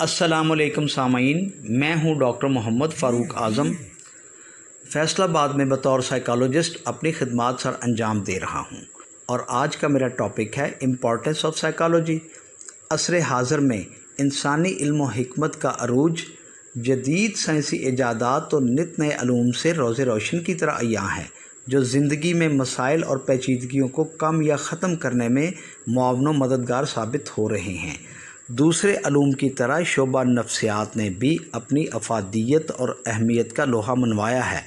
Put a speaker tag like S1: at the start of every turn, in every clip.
S1: अस्सलामुअलैकुम सामाईन, मैं हूं डॉक्टर मोहम्मद फ़ारूक आज़म फैसलाबाद में बतौर साइकोलॉजिस्ट अपनी खिदमात सर अंजाम दे रहा हूं। और आज का मेरा टॉपिक है इम्पोर्टेंस ऑफ साइकोलॉजी। असर हाज़र में इंसानी इल्म व हिकमत का अरूज जदीद साइंसी इजादात और नित नए अलूम से रोज़े रोशन की तरह अय्यां है, जो ज़िंदगी में मसाइल और पेचीदगियों को कम या ख़त्म करने में मुआवन व मददगार साबित हो रहे हैं। दूसरे अलूम की तरह शोबा नफ्सियात ने भी अपनी अफादियत और अहमियत का लोहा मनवाया है।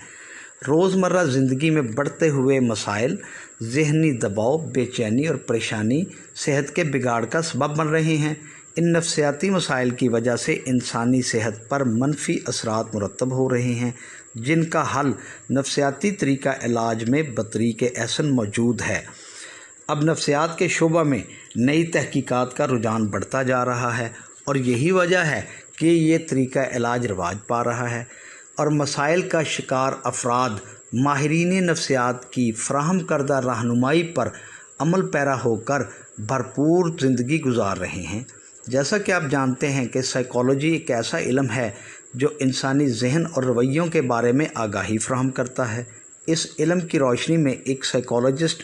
S1: रोज़मर्रा ज़िंदगी में बढ़ते हुए मसाइल ज़हनी दबाव, बेचैनी और परेशानी सेहत के बिगाड़ का सबब बन रहे हैं। इन नफ्सियाती मसाइल की वजह से इंसानी सेहत पर मनफी असरात मुरतब हो रहे हैं, जिनका हल नफ्सियाती तरीका इलाज में बतरीक एहसन मौजूद है। अब नफ्सियात के शोबा में नई तहकीकात का रुझान बढ़ता जा रहा है और यही वजह है कि ये तरीका इलाज रवाज पा रहा है और मसाइल का शिकार अफराद माहिरीन नफ्सियात की फ़राहम करदा रहनुमाई पर अमल पैरा होकर भरपूर ज़िंदगी गुजार रहे हैं। जैसा कि आप जानते हैं कि साइकोलॉजी एक ऐसा इल्म है जो इंसानी जहन और रवैयों के बारे में आगाही फ़राहम करता है। इस इल्म की रोशनी में एक साइकोलॉजिस्ट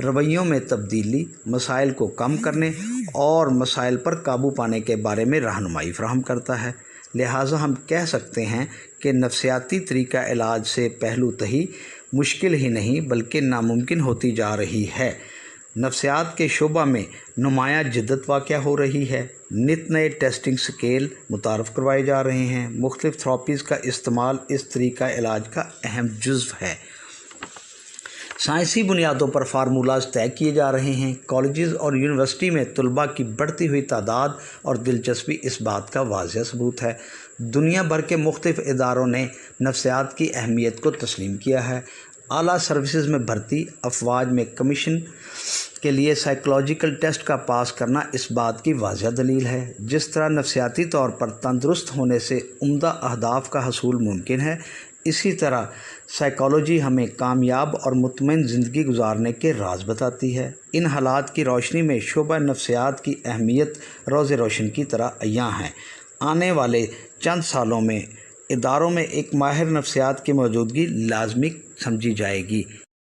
S1: रवैयों में तब्दीली, मसाइल को कम करने और मसाइल पर काबू पाने के बारे में रहनुमाई फ़राहम करता है। लिहाजा हम कह सकते हैं कि नफ्सियाती तरीका इलाज से पहलू तही मुश्किल ही नहीं बल्कि नामुमकिन होती जा रही है। नफ्सियात के शोबा में नुमायाँ जिद्दत वाक़या हो रही है। नित नए टेस्टिंग स्केल मुतारफ़ करवाए जा रहे हैं। मुख्तलिफ़ थेरेपीज़ का इस्तेमाल इस तरीका इलाज का अहम जुज़्व है। साइंसी बुनियादों पर फार्मूलाज तय किए जा रहे हैं। कॉलेजेस और यूनिवर्सिटी में तलबा की बढ़ती हुई तादाद और दिलचस्पी इस बात का वाज़ेह सबूत है। दुनिया भर के मुख्तलिफ़ इदारों ने नफ्सियात की अहमियत को तस्लीम किया है। आला सर्विसेज में भर्ती, अफवाज में कमीशन के लिए साइकोलॉजिकल टेस्ट का पास करना इस बात की वाज़ेह दलील है। जिस तरह नफ्सियाती तौर पर तंदुरुस्त होने से उम्दा अहदाफ का हसूल मुमकिन है, इसी तरह साइकोलॉजी हमें कामयाब और मुतमईन ज़िंदगी गुजारने के राज बताती है। इन हालात की रोशनी में शोबा नफ्सियात की अहमियत रोज़े रोशन की तरह अय्यां है। आने वाले चंद सालों में इदारों में एक माहिर नफ्सियात की मौजूदगी लाजमी समझी जाएगी।